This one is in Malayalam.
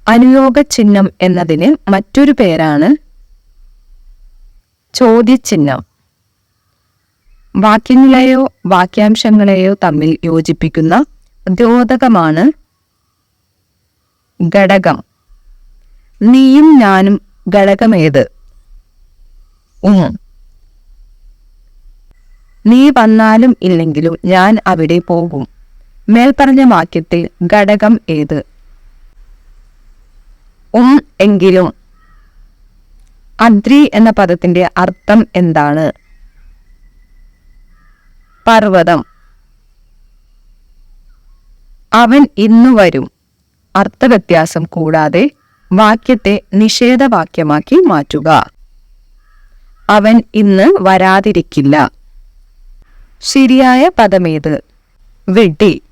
അനുയോഗ ചിഹ്നം എന്നതിന് മറ്റൊരു പേരാണ് ചോദ്യചിഹ്നം. വാക്യങ്ങളെയോ വാക്യാംശങ്ങളെയോ തമ്മിൽ യോജിപ്പിക്കുന്ന ദ്യോതകമാണ് ഘടകം. നീയും ഞാനും ഘടകമേത്? നീ വന്നാലും ഇല്ലെങ്കിലും ഞാൻ അവിടെ പോകും. മേൽപ്പറഞ്ഞ വാക്യത്തിൽ ഘടകം ഏത്? എങ്കിലും. അദ്രി എന്ന പദത്തിന്റെ അർത്ഥം എന്താണ്? പർവ്വതം. അവൻ ഇന്നു വരും അർത്ഥവ്യത്യാസം കൂടാതെ വാക്യത്തെ നിഷേധവാക്യമാക്കി മാറ്റുക. അവൻ ഇന്ന് വരാതിരിക്കില്ല. ശരിയായ പദമേത്? വെഡ്ഡി.